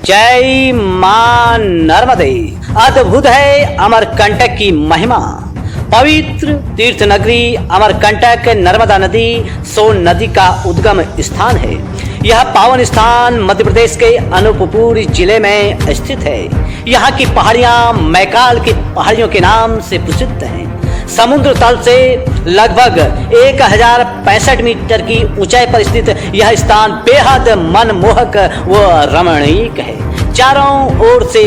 जय मां नर्मदे। अद्भुत है अमरकंटक की महिमा। पवित्र तीर्थ नगरी अमरकंटक नर्मदा नदी सोन नदी का उद्गम स्थान है। यह पावन स्थान मध्य प्रदेश के अनूपपुर जिले में स्थित है। यहाँ की पहाड़ियाँ मैकाल की पहाड़ियों के नाम से प्रसिद्ध हैं। समुद्र तल से लगभग 1065 मीटर की ऊंचाई पर स्थित यह स्थान बेहद मनमोहक व रमणीक है। चारों ओर से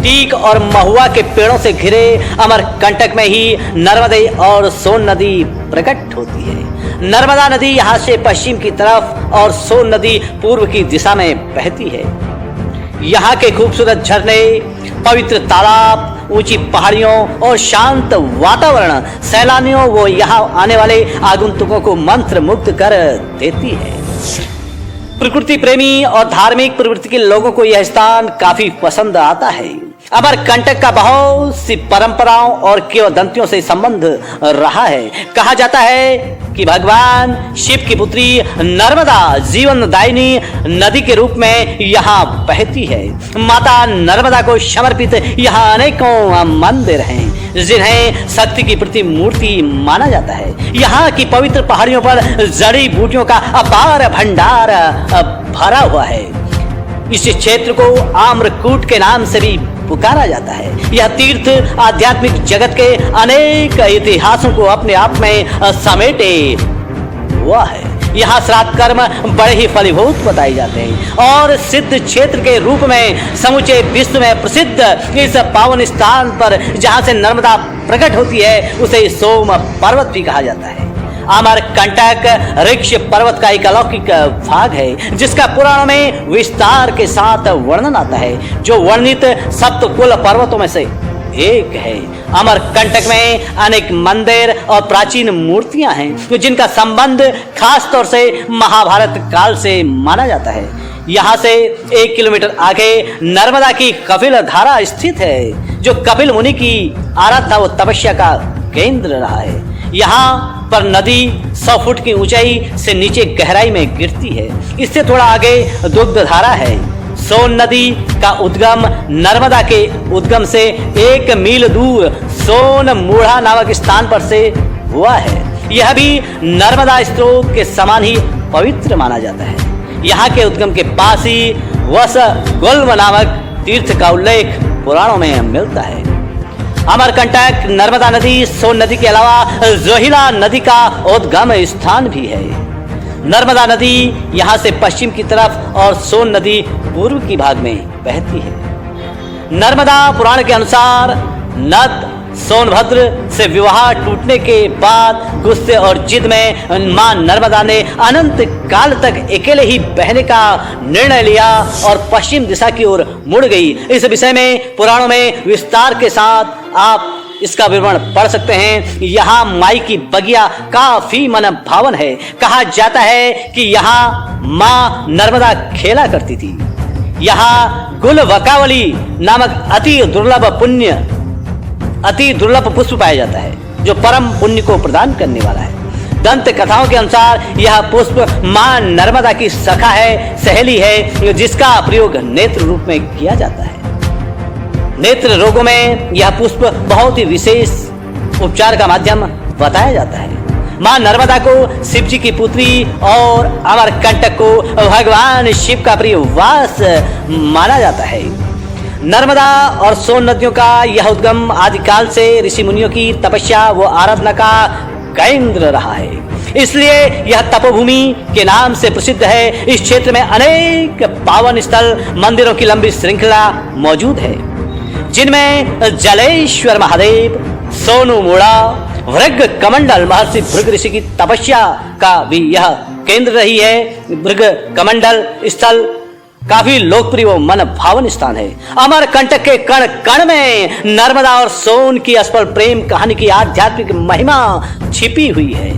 टीक और महुआ के पेड़ों से घिरे अमरकंटक में ही नर्मदे और सोन नदी प्रकट होती है। नर्मदा नदी यहाँ से पश्चिम की तरफ और सोन नदी पूर्व की दिशा में बहती है। यहाँ के खूबसूरत झरने, पवित्र तालाब, ऊंची पहाड़ियों और शांत वातावरण सैलानियों व यहाँ आने वाले आगंतुकों को मंत्र मुग्ध कर देती है। प्रकृति प्रेमी और धार्मिक प्रवृत्ति के लोगों को यह स्थान काफी पसंद आता है। अमरकंटक का बहुत सी परंपराओं और किंवदंतियों से संबंध रहा है। कहा जाता है कि भगवान शिव की पुत्री नर्मदा जीवनदायिनी नदी के रूप में यहाँ बहती है। माता नर्मदा को समर्पित यहाँ अनेकों मंदिर हैं जिन्हें शक्ति की प्रतिमूर्ति माना जाता है। यहाँ की पवित्र पहाड़ियों पर जड़ी बूटियों का अपार भंडार भरा हुआ है। इस क्षेत्र को आम्रकूट के नाम से भी पुकारा जाता है। यह तीर्थ आध्यात्मिक जगत के अनेक इतिहासों को अपने आप में समेटे हुआ है। यहाँ श्राद्ध कर्म बड़े ही फलीभूत बताए जाते हैं और सिद्ध क्षेत्र के रूप में समूचे विश्व में प्रसिद्ध इस पावन स्थान पर जहाँ से नर्मदा प्रकट होती है उसे सोम पर्वत भी कहा जाता है। अमरकंटक ऋक्ष पर्वत का एक अलौकिक भाग है जिसका पुराणों में विस्तार के साथ वर्णन आता है, जो वर्णित सप्तकुल पर्वतों में से एक है। अमरकंटक में अनेक मंदिर और प्राचीन मूर्तियां हैं जिनका संबंध खास तौर से महाभारत काल से माना जाता है। यहाँ से 1 किलोमीटर आगे नर्मदा की कपिल धारा स्थित है जो कपिल मुनि की आराधना व तपस्या का केंद्र रहा है। यहाँ पर नदी 100 फुट की ऊंचाई से नीचे गहराई में गिरती है। इससे थोड़ा आगे दुग्ध धारा है। सोन नदी का उद्गम नर्मदा के उद्गम से 1 मील दूर सोन मूढ़ा नामक स्थान पर से हुआ है। यह भी नर्मदा स्रोत के समान ही पवित्र माना जाता है। यहाँ के उद्गम के पास ही वस गुल्म नामक तीर्थ का उल्लेख पुराणों में मिलता है। अमरकंटक नर्मदा नदी सोन नदी के अलावा जोहिला नदी का उद्गम स्थान भी है। नर्मदा नदी यहाँ से पश्चिम की तरफ और सोन नदी पूर्व की भाग में बहती है। नर्मदा पुराण के अनुसार नद सोनभद्र से विवाह टूटने के बाद गुस्से और जिद में मां नर्मदा ने अनंत काल तक अकेले ही बहने का निर्णय लिया और पश्चिम दिशा की ओर मुड़ गई। इस विषय में पुराणों में विस्तार के साथ आप इसका विवरण पढ़ सकते हैं। यहाँ माई की बगिया काफी मन भावन है। कहा जाता है कि यहाँ माँ नर्मदा खेला करती थी। यहाँ गुलवकावली नामक अति दुर्लभ पुष्प पाया जाता है जो परम पुण्य को प्रदान करने वाला है। दंत कथाओं के अनुसार यह पुष्प मां नर्मदा की सखा है, सहेली है, जिसका प्रयोग नेत्र रूप में किया जाता है। नेत्र रोगों में यह पुष्प बहुत ही विशेष उपचार का माध्यम बताया जाता है। मां नर्मदा को शिव जी की पुत्री और अमरकंटक को भगवान शिव का प्रिय वास माना जाता है। नर्मदा और सोन नदियों का यह उद्गम आदिकाल से ऋषि मुनियों की तपस्या व आराधना का केंद्र रहा है, इसलिए यह तपोभूमि के नाम से प्रसिद्ध है। इस क्षेत्र में अनेक पावन स्थल मंदिरों की लंबी श्रृंखला मौजूद है जिनमें जलेश्वर महादेव, सोनू मूढ़ा, भृग कमंडल महर्षि भृग ऋषि की तपस्या का भी यह केंद्र रही है। भृग कमंडल स्थल काफी लोकप्रिय व मन भावन स्थान है। अमरकंटक के कण कण में नर्मदा और सोन की अस्पल प्रेम कहानी की आध्यात्मिक महिमा छिपी हुई है।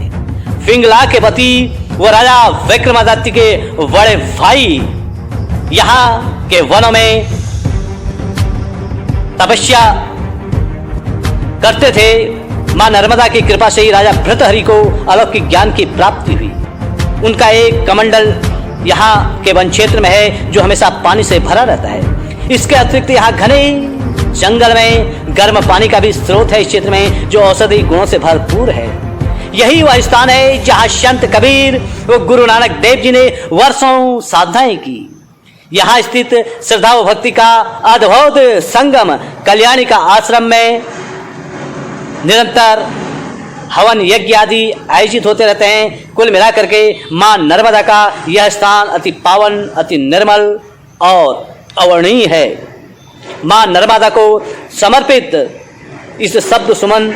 पिंगला के पति व राजा विक्रमादित्य के बड़े भाई यहाँ के वनों में तपस्या करते थे। मां नर्मदा की कृपा से ही राजा भृतहरि को अलौकिक ज्ञान की प्राप्ति हुई। उनका एक कमंडल यहाँ के वन क्षेत्र में है जो हमेशा पानी से भरा रहता है। इसके अतिरिक्त यहाँ घने जंगल में गर्म पानी का भी स्रोत है इस क्षेत्र में, जो औषधि गुणों से भरपूर है। यही वह स्थान है जहाँ संत कबीर व गुरु नानक देव जी ने वर्षों साधनाएं की। यहाँ स्थित श्रद्धा व भक्ति का अद्भुत संगम कल्याणी का आश्रम में निरंतर हवन यज्ञ आदि आयोजित होते रहते हैं। कुल मिलाकर के मां नर्मदा का यह स्थान अति पावन, अति निर्मल और अवर्णीय है। मां नर्मदा को समर्पित इस शब्द सुमन